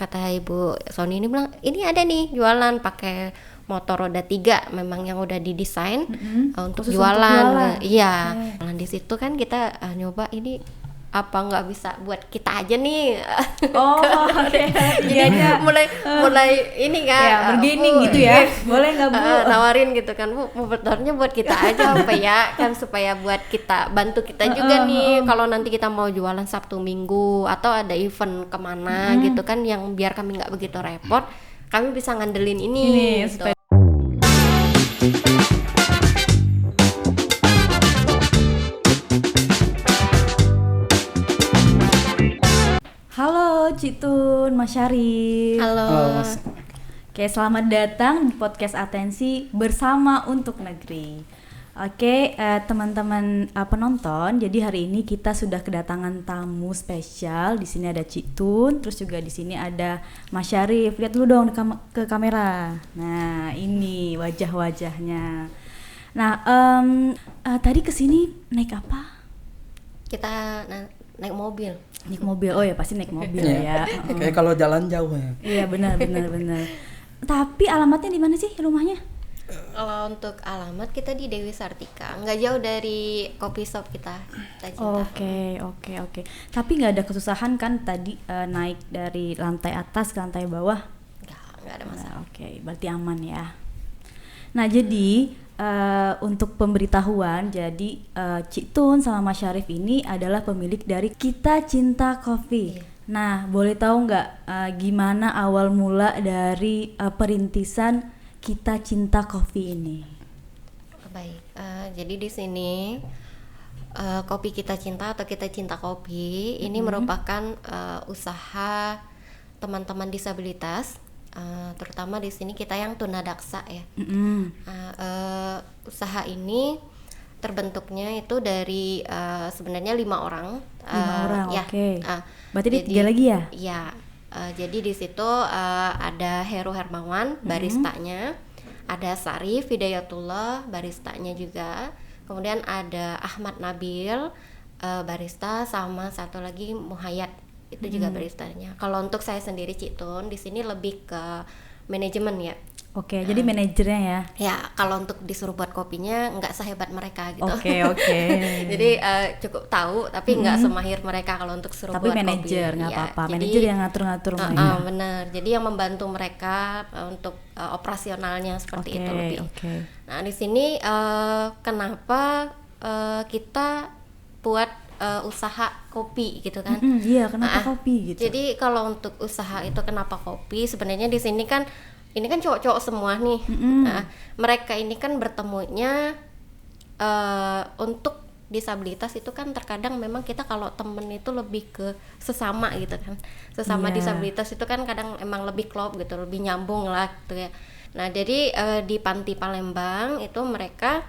kata Ibu Sony ini bilang ini ada nih jualan pakai motor roda 3 memang yang udah didesain untuk Khusus jualan. untuk jualan. Iya. Nah, di situ kan kita nyoba ini apa nggak bisa buat kita aja nih. Oh, oke. Jadi mulai ini kan Ya, bergaining Bu, gitu ya. Boleh nggak, Bu? nawarin gitu kan, Bu, motornya buat kita aja apa ya, kan supaya buat kita bantu kita juga nih kalau nanti kita mau jualan Sabtu Minggu atau ada event kemana gitu kan, yang biar kami nggak begitu repot, kami bisa ngandelin ini gitu. Halo Citun, Mas Syarif. Halo. Oke, selamat datang di podcast Atensi bersama untuk negeri. Oke, teman-teman penonton, jadi hari ini kita sudah kedatangan tamu spesial. Di sini ada Citun, terus juga di sini ada Mas Syarif. Lihat dulu dong ke kamera. Nah, ini wajah-wajahnya. Nah, tadi kesini naik apa? Kita naik mobil. Naik mobil. Oh ya, pasti naik mobil ya. Kayak kalau jalan jauh ya. Iya, benar. Tapi alamatnya di mana sih rumahnya? Kalau untuk alamat kita di Dewi Sartika, nggak jauh dari kopi shop kita cinta. Oke. Tapi nggak ada kesusahan kan tadi naik dari lantai atas ke lantai bawah? Nggak ada masalah. Oke, berarti aman ya. Nah, jadi untuk pemberitahuan, jadi Citun sama Mas Syarif ini adalah pemilik dari Kita Cinta Coffee. Nah, boleh tahu nggak gimana awal mula dari perintisan Kita Cinta Coffee ini? Baik, jadi di sini kopi Kita Cinta atau Kita Cinta Kopi ini merupakan usaha teman-teman disabilitas. Terutama di sini kita yang tunadaksa ya. Usaha ini terbentuknya itu dari sebenarnya 5 orang. 5 orang, ya. Oke. Berarti dia 3 lagi ya? Iya. Jadi di situ ada Heru Hermawan, baristanya, ada Sarif Hidayatullah, baristanya juga. Kemudian ada Ahmad Nabil, barista, sama satu lagi Muhayyad, itu juga baristanya. Kalau untuk saya sendiri Citun di sini lebih ke manajemen ya. Oke, jadi manajernya ya. Ya, kalau untuk disuruh buat kopinya nggak sehebat mereka gitu. Oke. Jadi cukup tahu tapi nggak semahir mereka kalau untuk suruh Tapi buat manajer kopi. nggak Ya, apa-apa. jadi, Manajer yang ngatur-ngatur mereka. Benar. Jadi yang membantu mereka untuk operasionalnya seperti itu lebih. Oke. Nah, di sini kenapa kita buat usaha kopi gitu kan? Iya, kenapa kopi gitu? Jadi kalau untuk usaha itu kenapa kopi? Sebenarnya di sini kan ini kan cowok-cowok semua nih. Nah, mereka ini kan bertemunya untuk disabilitas itu kan terkadang memang kita kalau temen itu lebih ke sesama gitu kan. Sesama disabilitas itu kan kadang emang lebih klop gitu, lebih nyambung lah gitu ya. Nah, jadi di Panti Palembang itu mereka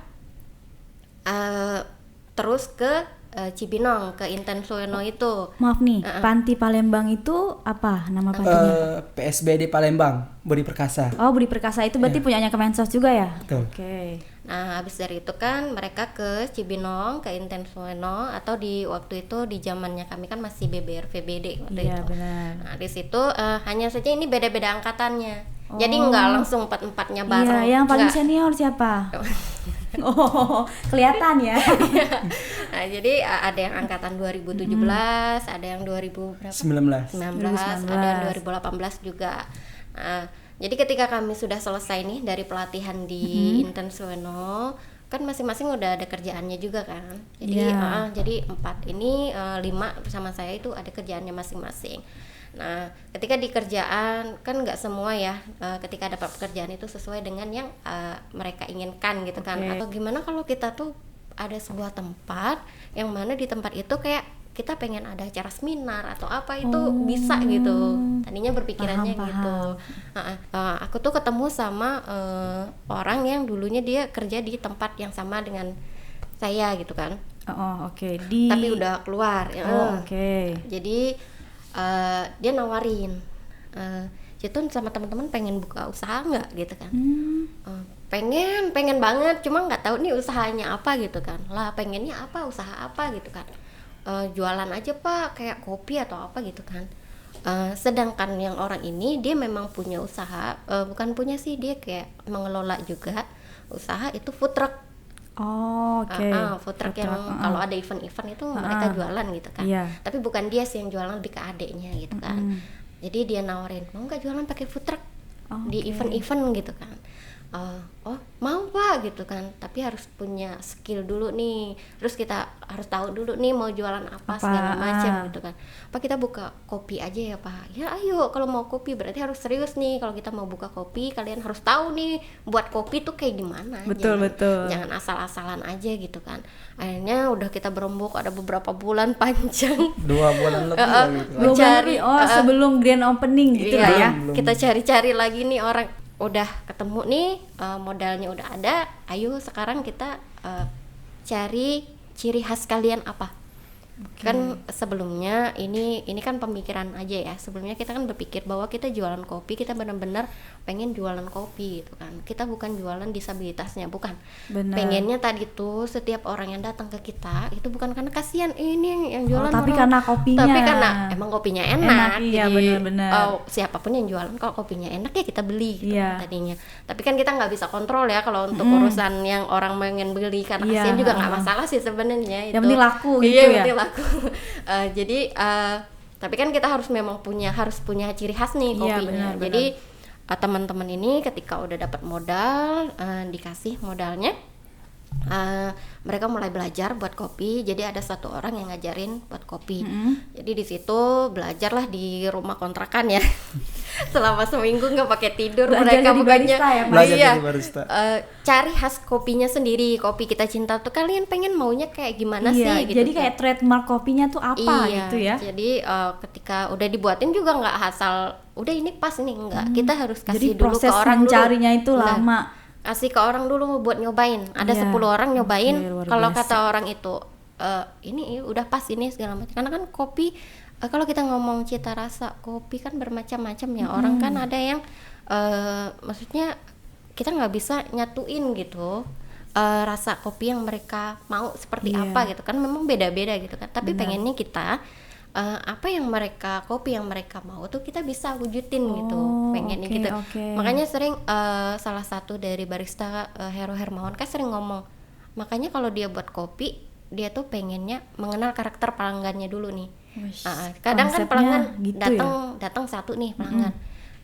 terus ke Cibinong, ke Inten Sueno itu. Maaf nih, Panti Palembang itu apa nama pantinya? PSBD Palembang, Budi Perkasa. Oh, Budi Perkasa itu berarti punyanya Kemensos juga ya? Betul. Oke. Nah, habis dari itu kan mereka ke Cibinong, ke Inten Sueno, atau di waktu itu di zamannya kami kan masih BBR VBD waktu Iya, itu. benar. Nah, di situ hanya saja ini beda-beda angkatannya. Jadi nggak langsung 4-4-nya bareng. Iya, yang paling nggak. senior siapa? Oh, kelihatan ya. Nah, jadi ada yang angkatan 2017, ada yang 2000 berapa? 19. 19, ada yang 2018 juga. Nah, jadi ketika kami sudah selesai nih dari pelatihan di Inten Sueno, kan masing-masing udah ada kerjaannya juga kan. Jadi jadi 4 ini 5 bersama saya itu ada kerjaannya masing-masing. Nah, ketika di kerjaan kan nggak semua ya, ketika dapat pekerjaan itu sesuai dengan yang mereka inginkan gitu kan. Atau gimana kalau kita tuh ada sebuah tempat yang mana di tempat itu kayak kita pengen ada acara seminar atau apa itu bisa gitu. Tadinya berpikirannya gitu. Aku tuh ketemu sama orang yang dulunya dia kerja di tempat yang sama dengan saya gitu kan. Oke. Tapi udah keluar. Oke. Jadi dia nawarin, Citun sama teman-teman pengen buka usaha nggak gitu kan? Pengen banget, cuma nggak tahu nih usahanya apa gitu kan? Lah pengennya apa, usaha apa gitu kan? Jualan aja Pak, kayak kopi atau apa gitu kan? Sedangkan yang orang ini dia memang punya usaha, bukan punya sih, dia kayak mengelola juga usaha itu food truck. Oh, oke. Food truck yang kalau ada event-event itu mereka jualan gitu kan. Tapi bukan dia sih yang jualan, lebih ke adeknya gitu kan. Jadi dia nawarin, mau nggak jualan pakai food truck di event-event gitu kan. Oh mau Pak gitu kan, tapi harus punya skill dulu nih, terus kita harus tahu dulu nih mau jualan apa segala macam gitu kan. Pak kita buka kopi aja ya Pak. Ya ayo, kalau mau kopi berarti harus serius nih. Kalau kita mau buka kopi, kalian harus tahu nih buat kopi tuh kayak gimana. Betul. Jangan asal-asalan aja gitu kan. Akhirnya udah kita berembuk ada beberapa bulan panjang. 2 bulan lebih gitu. Mencari sebelum grand opening gitu lah ya. Kita cari-cari lagi nih orang. Udah ketemu nih, modalnya udah ada, ayo sekarang kita cari ciri khas kalian apa. Kan sebelumnya ini kan pemikiran aja ya. Sebelumnya kita kan berpikir bahwa kita jualan kopi, kita benar-benar pengen jualan kopi gitu kan. Kita bukan jualan disabilitasnya, bukan. Bener. Pengennya tadi tuh setiap orang yang datang ke kita itu bukan karena kasihan ini yang jualan tapi orang, karena kopinya. tapi karena emang kopinya enak. Iya, benar-benar. Siapapun yang jualan kalau kopinya enak ya kita beli gitu tadinya. Tapi kan kita nggak bisa kontrol ya kalau untuk urusan yang orang pengen beli karena kasihan juga nggak masalah sih sebenarnya itu. Yang penting laku gitu ya. Penting laku. Jadi tapi kan kita harus punya ciri khas nih kopinya. Benar. Jadi teman-teman ini ketika udah dapat modal, dikasih modalnya, mereka mulai belajar buat kopi. Jadi ada satu orang yang ngajarin buat kopi. Jadi di situ belajarlah di rumah kontrakan ya. Selama seminggu nggak pakai tidur, belajar mereka jadi bukannya barista ya, belajar jadi barista. Cari khas kopinya sendiri. Kopi kita cinta tuh kalian pengen maunya kayak gimana sih gitu. Jadi kayak trademark kopinya tuh apa gitu ya. Jadi ketika udah dibuatin juga nggak asal udah ini pas ini, enggak. Kita harus kasih jadi dulu ke orang dulu. mencarinya itu lama. Kasih ke orang dulu buat nyobain. Ada 10 orang nyobain. Kalau kata orang itu ini udah pas ini segala macam. Karena kan kopi kalau kita ngomong cita rasa kopi kan bermacam-macam ya. Orang kan ada yang maksudnya kita nggak bisa nyatuin gitu rasa kopi yang mereka mau seperti apa gitu kan, memang beda-beda gitu kan. Tapi pengennya kita apa yang kopi yang mereka mau tuh kita bisa wujudin gitu, pengennya gitu. Makanya sering salah satu dari barista Hero Hermawan kan sering ngomong, makanya kalau dia buat kopi dia tuh pengennya mengenal karakter pelanggannya dulu nih. Kadang kan pelanggan gitu datang satu nih pelanggan.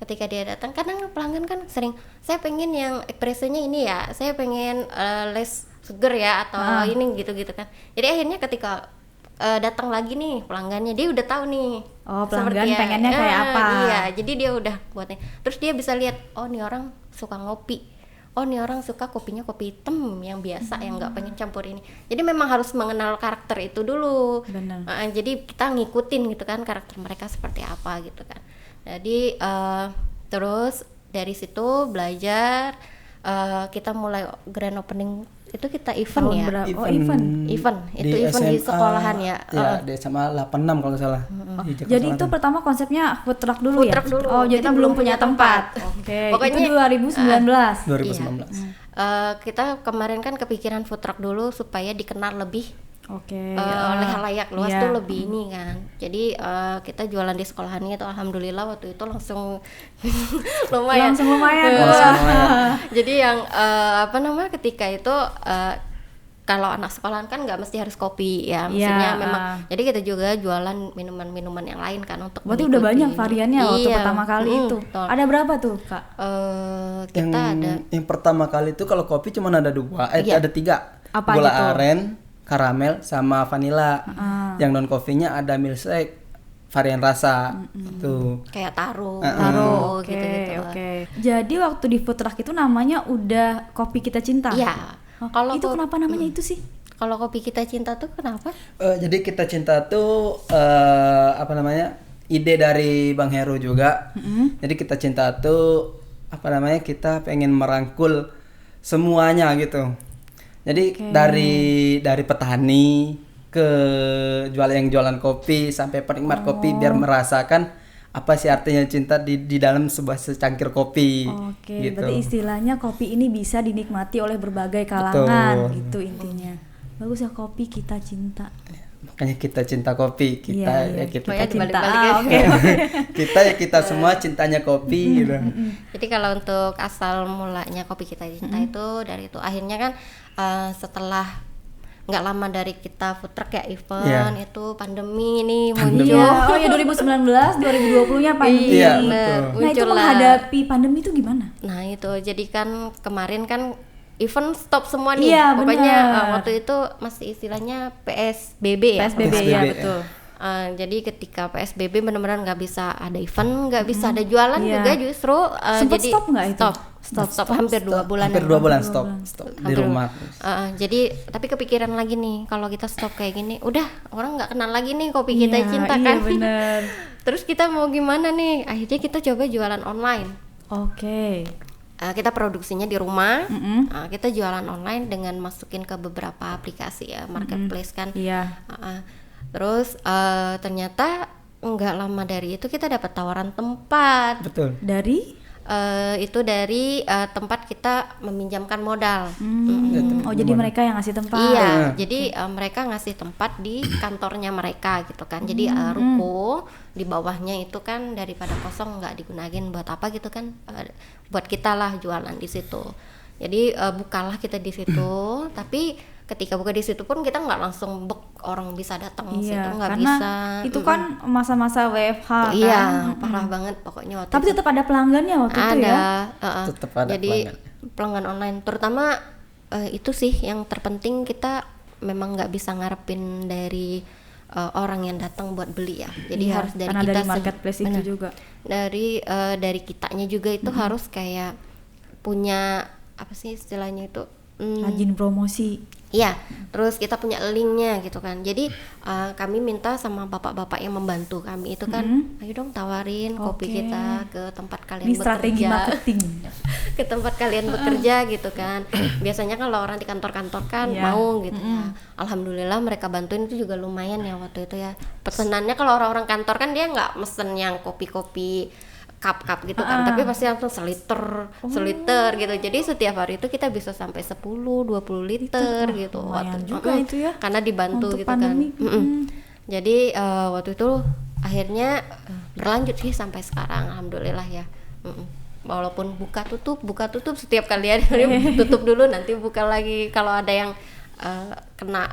Ketika dia datang, kadang pelanggan kan sering, saya pengen yang espressonya ini ya, saya pengen less sugar ya atau ini gitu kan. Jadi akhirnya ketika datang lagi nih pelanggannya, dia udah tahu nih pelanggan pengennya kayak apa. Iya, jadi dia udah buatnya. Terus dia bisa lihat, oh nih orang suka ngopi, oh nih orang suka kopinya kopi hitam yang biasa, yang nggak pengen campur ini. Jadi memang harus mengenal karakter itu dulu. Jadi kita ngikutin gitu kan karakter mereka seperti apa gitu kan. Jadi terus dari situ belajar, kita mulai grand opening itu kita event event itu event di sekolahan ya. Di SMA 86 kalau nggak salah. Jadi itu pertama konsepnya food truck dulu food ya? Truck dulu. Jadi belum punya tempat. Pokoknya itu 2019. 2019. Kita kemarin kan kepikiran food truck dulu supaya dikenal lebih oleh halayak luas tuh lebih ini kan. Jadi kita jualan di sekolahannya itu alhamdulillah waktu itu langsung lumayan. Jadi yang ketika itu kalau anak sekolahan kan nggak mesti harus kopi ya, maksudnya memang. Jadi kita juga jualan minuman-minuman yang lain kan untuk. Berarti udah banyak variannya waktu pertama kali itu. Ada berapa tuh Kak? Kita ada. Yang pertama kali itu kalau kopi cuma ada 2, ada 3. Apa gula gitu? aren, karamel sama vanila. Yang non coffee-nya ada milkshake varian rasa tuh. Kayak taro gitu. Jadi waktu di food truck itu namanya udah Kopi Kita Cinta. Iya. Kalau itu kenapa namanya itu sih? Kalau Kopi Kita Cinta tuh kenapa? Jadi Kita Cinta tuh ide dari Bang Heru juga. Jadi Kita Cinta tuh kita pengen merangkul semuanya gitu. Jadi dari petani ke jualan kopi sampai penikmat kopi biar merasakan apa sih artinya cinta di dalam sebuah secangkir kopi. Gitu. Berarti istilahnya kopi ini bisa dinikmati oleh berbagai kalangan. Gitu intinya. Bagus ya, Kopi Kita Cinta. makanya kita cinta kopi, kita Iya, iya. kita Pokoknya cinta. dibalik-balik ya. Oke. kita semua cintanya kopi gitu. Jadi kalau untuk asal mulanya kopi kita cinta itu dari itu akhirnya kan setelah nggak lama dari kita food truck ya event itu pandemi ini muncul. Iya, oh ya 2019, 2020-nya pandemi. Iya, betul. Nah, itu Muncullah. menghadapi pandemi itu gimana? Nah itu jadi kan kemarin kan event stop semua nih. Iya, Pokoknya benar. waktu itu masih istilahnya PSBB ya. PSBB ya, PSBB, betul. Jadi ketika PSBB benar-benar nggak bisa ada event, nggak bisa ada jualan Iya. juga justru. Sempet Jadi stop nggak itu? Stop hampir 2 bulan. Hampir ya. 2 bulan stop di Hampir. rumah. Jadi tapi kepikiran lagi nih kalau kita stop kayak gini, udah orang nggak kenal lagi nih kopi kita Iya, cinta iya, kan. bener. Terus kita mau gimana nih? Akhirnya kita coba jualan online. Oke. Kita produksinya di rumah, Mm-mm. kita jualan online dengan masukin ke beberapa aplikasi ya marketplace kan. Iya. Terus ternyata nggak lama dari itu kita dapat tawaran tempat. Betul. Dari Itu dari tempat kita meminjamkan modal. Oh, jadi mereka yang ngasih tempat. Iya, jadi mereka ngasih tempat di kantornya mereka gitu kan. Jadi ruko di bawahnya itu kan daripada kosong nggak digunain buat apa gitu kan, buat kita lah jualan di situ. Jadi bukalah kita di situ, tapi ketika buka di situ pun kita nggak langsung orang bisa datang ke situ, Iya, nggak karena bisa. itu kan masa-masa WFH Iya, kan. parah banget pokoknya waktu Tapi itu. tetap ada pelanggannya waktu itu ya. Tetap ada Jadi pelanggan. pelanggan online terutama itu sih yang terpenting, kita memang nggak bisa ngarepin dari orang yang datang buat beli ya. Jadi Iya, harus dari karena kita dari marketplace itu benar. juga. Dari kitanya juga itu harus kayak punya apa sih istilahnya itu, Rajin promosi. iya, terus kita punya linknya gitu kan. Jadi kami minta sama bapak-bapak yang membantu kami itu kan, ayo dong tawarin kopi Oke. kita ke tempat kalian Ini strategi bekerja. marketing. Ke tempat kalian bekerja gitu kan. Biasanya kalau orang di kantor-kantor kan Iya. mau gitu ya. Alhamdulillah mereka bantuin itu juga lumayan ya waktu itu ya. Pesenannya kalau orang-orang kantor kan dia nggak mesen yang kopi-kopi cup gitu kan, tapi pasti langsung seliter gitu. Jadi setiap hari itu kita bisa sampai 10-20 liter gitu. lumayan Waktu juga itu ya, karena dibantu untuk gitu pandemi. kan. Jadi waktu itu akhirnya berlanjut sih sampai sekarang, alhamdulillah ya. Walaupun buka tutup setiap kali ada tutup dulu nanti buka lagi kalau ada yang kena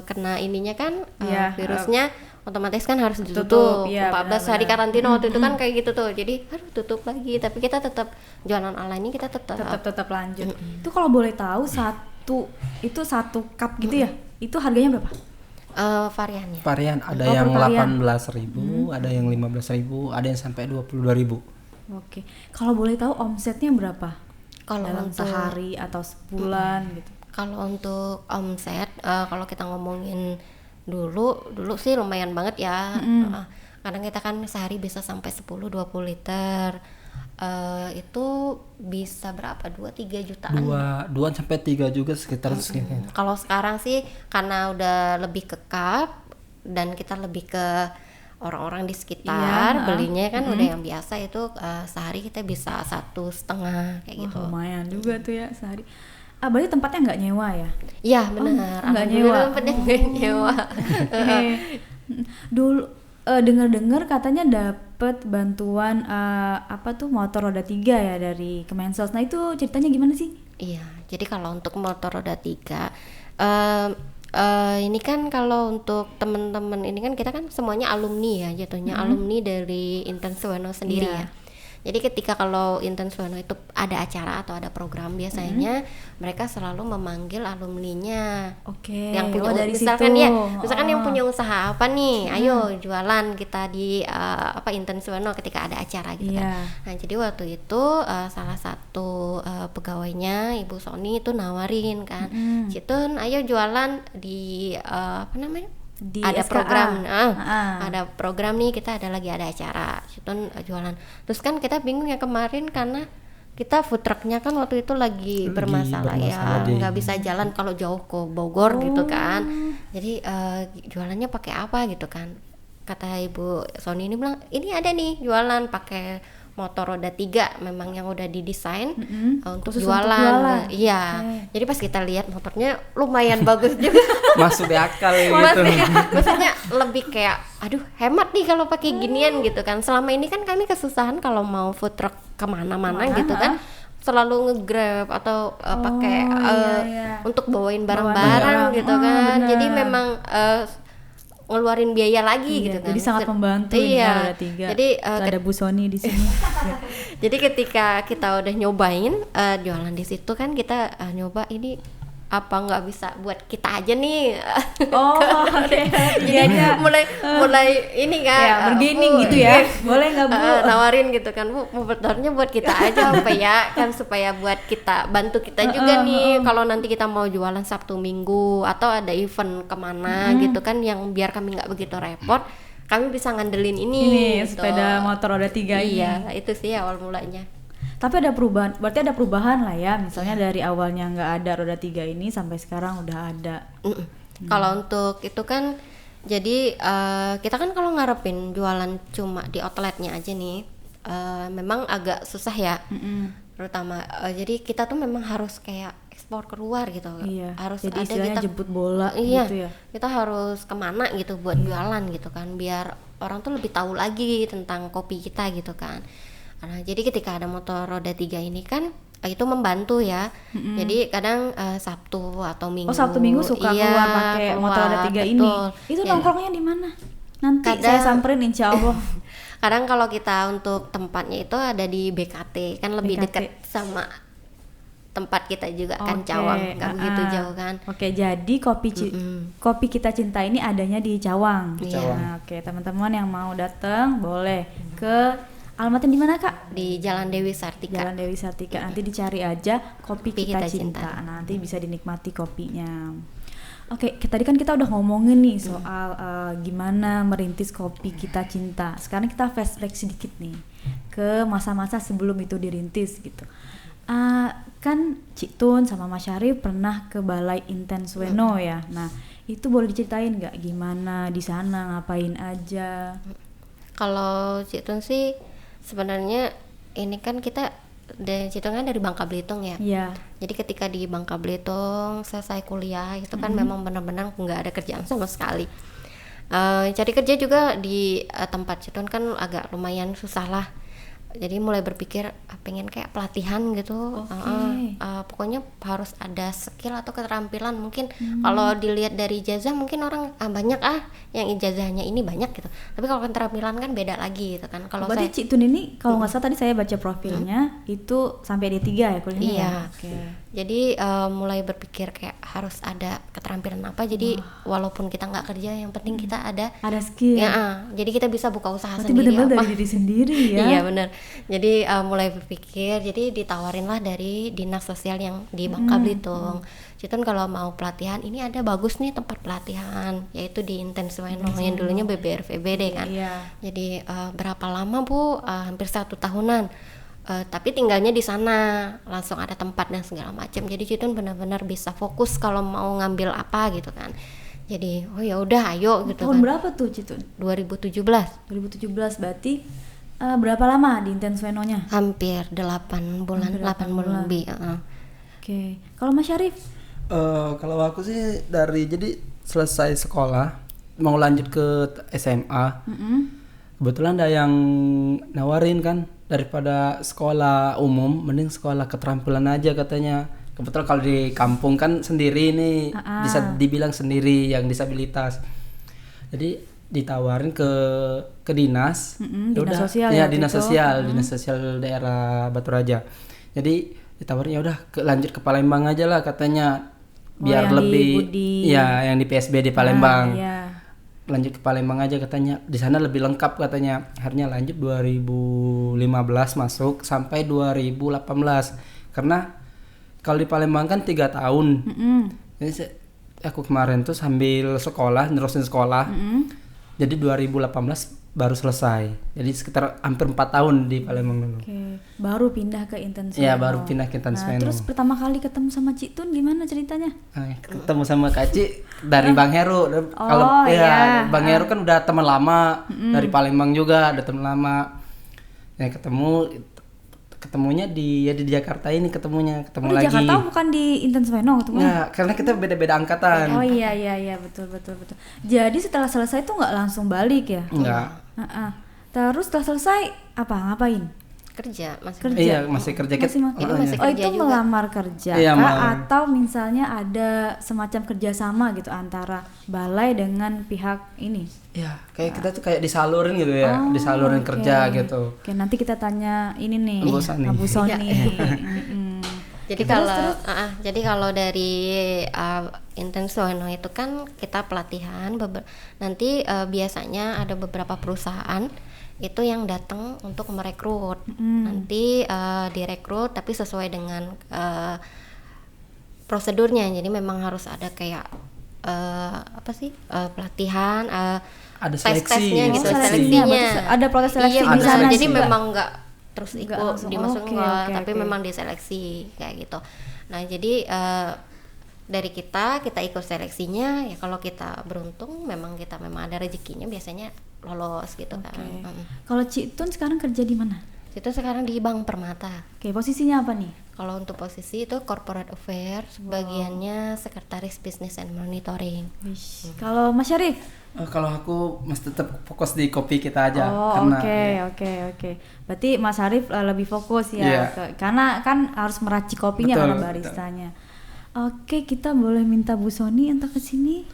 kena ininya kan Iya, virusnya otomatis kan harus tutup, ditutup. iya, 14 hari karantina waktu itu kan kayak gitu tuh. Jadi harus tutup lagi, tapi kita tetap jualan online ini kita Tetap lanjut. Itu kalau boleh tahu satu cup gitu ya. Itu harganya berapa? variannya. Varian ada Oh, yang per varian. 18.000, ada yang 15.000, ada yang sampai 22.000. Oke. Kalau boleh tahu omsetnya berapa? Kalau Dalam untuk sehari atau sebulan gitu. Kalau untuk omset, kalau kita ngomongin dulu sih lumayan banget ya. Kadang kita kan sehari bisa sampai 10-20 liter. Itu bisa berapa? 2-3 jutaan. 2 sampai 3 juga sekitar segitu. Kalau sekarang sih karena udah lebih ke cup dan kita lebih ke orang-orang di sekitar, Iya, belinya kan udah yang biasa itu sehari kita bisa 1,5 kayak gitu. Wah, lumayan juga tuh ya sehari. Berarti tempatnya nggak nyewa ya? Iya benar. nggak Alhamdulillah nyewa. tempatnya nggak nyewa. Oke. Dulu dengar-dengar katanya dapat bantuan apa tuh motor roda 3 ya dari Kemensos. Nah itu ceritanya gimana sih? Iya, jadi kalau untuk motor roda 3 ini kan kalau untuk teman-teman ini kan kita kan semuanya alumni ya jatuhnya, alumni dari Inten Suweno sendiri Iya. ya. Jadi ketika kalau Inten Suweno itu ada acara atau ada program biasanya mereka selalu memanggil alumninya. Oke. Yang punya dari misalkan situ. ya, misalkan yang punya usaha apa nih, ayo jualan kita di Inten Suweno ketika ada acara gitu Iya. kan. Nah jadi waktu itu salah satu pegawainya Ibu Sony itu nawarin kan, Citun ayo jualan di apa namanya? Di Ada SKA. program, Ah. ada program nih kita ada acara, Citun jualan. Terus kan kita bingung ya kemarin karena kita food trucknya kan waktu itu lagi bermasalah ya, bermasalah nggak bisa jalan kalau jauh ke Bogor gitu kan. Jadi jualannya pakai apa gitu kan? Kata Ibu Sony ini bilang ini ada nih jualan pakai motor roda 3 memang yang udah didesain untuk Khusus jualan. untuk jualan. Iya. Oke. Jadi pas kita lihat motornya lumayan bagus juga. Masuk di akal gitu. Maksudnya lebih kayak aduh hemat nih kalau pakai ginian gitu kan. Selama ini kan kami kesusahan kalau mau food truck kemana-mana gitu kan, selalu nge-grab atau pakai iya. untuk bawain Bawa barang-barang barang. gitu Oh, kan. benar. Jadi memang ngeluarin biaya lagi Iya, gitu kan. jadi sangat membantu ini Iya. roda 3. Jadi Nggak ada Bu Sony di sini. jadi ketika kita udah nyobain jualan di situ kan kita nyoba ini apa nggak bisa buat kita aja nih. Oh, oke. Jadi mulai ini kan Ya, bergaining Bu, gitu ya. Boleh nggak Bu? nawarin gitu kan Bu, motornya buat kita aja apa ya kan, supaya buat kita bantu kita juga nih kalau nanti kita mau jualan Sabtu Minggu atau ada event kemana gitu kan, yang biar kami nggak begitu repot, kami bisa ngandelin ini gitu. Sepeda motor roda 3 ini. Iya, itu sih awal mulanya. Tapi ada perubahan, berarti ada perubahan lah ya. Misalnya dari awalnya nggak ada roda 3 ini sampai sekarang udah ada. Kalau untuk itu kan jadi kita kan kalau ngarepin jualan cuma di outletnya aja nih memang agak susah ya. Terutama jadi kita tuh memang harus kayak ekspor keluar gitu. Iya. Harus Jadi ada istilahnya kita jemput bola iya, gitu ya. kita harus kemana gitu buat jualan gitu kan, biar orang tuh lebih tahu lagi tentang kopi kita gitu kan. Nah, jadi ketika ada motor roda 3 ini kan itu membantu ya. Jadi kadang Sabtu atau Minggu. Oh, Sabtu Minggu suka keluar pakai motor roda 3 ini. betul. Itu Ya. nongkrongnya di mana? Nanti Kadang- saya samperin insya Allah. Kadang kalau kita untuk tempatnya itu ada di BKT kan lebih BKT. dekat sama tempat kita juga kan, Oke, Cawang nggak begitu ah. jauh kan. Oke, jadi kopi kita cinta ini adanya di Cawang. Iya. Nah, oke, teman-teman yang mau datang boleh ke alamatnya di mana Kak? Di Jalan Dewi Sartika. Jalan Dewi Sartika. Nanti dicari aja kopi Kopi kita Kita cinta. Cinta. Nanti bisa dinikmati kopinya. Oke, tadi kan kita udah ngomongin nih soal gimana merintis kopi kita cinta. Sekarang kita flashback sedikit nih ke masa-masa sebelum itu dirintis gitu. Kan Cik Tun sama Mas Syarif pernah ke Balai Intensweno ya. Nah, itu boleh diceritain nggak gimana di sana, ngapain aja? Kalau Citun sih sebenarnya ini kan kita dari Citun kan dari Bangka Belitung ya. Iya. Jadi ketika di Bangka Belitung selesai kuliah itu kan memang benar-benar nggak ada kerjaan sama sekali. Cari kerja juga di tempat Citun kan agak lumayan susah lah. Jadi mulai berpikir pengen kayak pelatihan gitu. Pokoknya harus ada skill atau keterampilan. Mungkin kalau dilihat dari ijazah mungkin orang banyak yang ijazahnya ini banyak gitu. Tapi kalau keterampilan kan beda lagi gitu kan. Kalau Berarti saya Cik Tun ini kalau nggak salah tadi saya baca profilnya itu sampai D3 ya kuliahnya Iya. ya? Oke. Jadi mulai berpikir kayak harus ada keterampilan apa. Jadi walaupun kita nggak kerja, yang penting kita ada. Ada skill. Ya, jadi kita bisa buka usaha Berarti sendiri benar-benar apa. dari diri sendiri ya. Iya benar. Jadi mulai berpikir, jadi ditawarin lah dari dinas sosial yang di Bangka Belitung. Citun kalau mau pelatihan, ini ada bagus nih tempat pelatihan, yaitu di Intensweno yang dulunya BBRVBD kan. Iya. Jadi berapa lama Bu? Hampir 1 tahunan. Tapi tinggalnya di sana, langsung ada tempat dan segala macam. Jadi Citun benar-benar bisa fokus kalau mau ngambil apa gitu kan. Jadi oh ya udah ayo gitu Tahun kan. berapa tuh Cik Tun? 2017. 2017 berarti berapa lama di Intensweno-nya? Hampir 8 bulan, Hampir 8 bulan lebih. Oke. Kalau Mas Syarif? Kalau aku sih jadi selesai sekolah mau lanjut ke SMA. Kebetulan ada yang nawarin kan, daripada sekolah umum mending sekolah keterampilan aja katanya. Kebetulan kalau di kampung kan sendiri nih, bisa dibilang sendiri yang disabilitas. Jadi ditawarin ke dinas, dinas sosial ya ya, dinas gitu. sosial, dinas sosial daerah Batu Raja. Jadi ditawarin ya udah lanjut ke Palembang aja lah katanya, biar yang lebih ya yang di PSB di Palembang. Iya. Lanjut ke Palembang aja katanya, di sana lebih lengkap katanya. Akhirnya lanjut 2015 masuk sampai 2018 karena kalau di Palembang kan 3 tahun. Jadi aku kemarin tuh sambil sekolah, nerusin sekolah. Jadi 2018 baru selesai. Jadi sekitar hampir 4 tahun di Palembang dulu. Oke. Baru pindah ke Intensweno. Iya, baru pindah ke Intensweno. Nah, terus pertama kali ketemu sama Cik Tun gimana ceritanya? Ketemu sama Kak Ci dari Bang Heru. Kalau iya. Bang Heru kan udah teman lama, dari Palembang juga ada teman lama. Ya ketemunya di Jakarta ini ketemu di lagi. Jakarta bukan di Intensweno ketemu? Nggak, karena kita beda-beda angkatan. Oh iya betul. Jadi setelah selesai tuh nggak langsung balik ya? Enggak. Terus setelah selesai ngapain? Kerja. Iya, masih kerja. Masih itu kerja juga. melamar kerja Iya, atau misalnya ada semacam kerjasama gitu antara balai dengan pihak ini? Ya, kayak kita tuh kayak disalurin gitu ya, disalurin oke. kerja gitu. Oke, nanti kita tanya ini nih, Bu Soni. Bu Soni. Jadi jadi kalau dari Intensweno itu kan kita pelatihan nanti biasanya ada beberapa perusahaan itu yang datang untuk merekrut. Nanti direkrut tapi sesuai dengan prosedurnya. Jadi memang harus ada kayak pelatihan, Ada tes-tesnya seleksi. gitu, seleksinya. seleksinya. Ada proses seleksi Iya, di sana jadi juga? memang nggak terus Nggak ikut langsung. dimasukin Oke, tapi oke. memang diseleksi kayak gitu. Nah jadi dari kita ikut seleksinya ya, kalau kita beruntung memang ada rezekinya biasanya lolos gitu kan. Kalau Citun sekarang kerja di mana? Itu sekarang di Bank Permata. Oke, posisinya apa nih? Kalau untuk posisi itu corporate affairs, bagiannya sekretaris business and monitoring. Kalau Mas Syarif? Kalau aku masih tetap fokus di kopi kita aja. Oh, oke. Berarti Mas Syarif lebih fokus ya, karena kan harus meracik kopinya Betul, karena baristanya. Oke, kita boleh minta Bu Soni untuk kesini.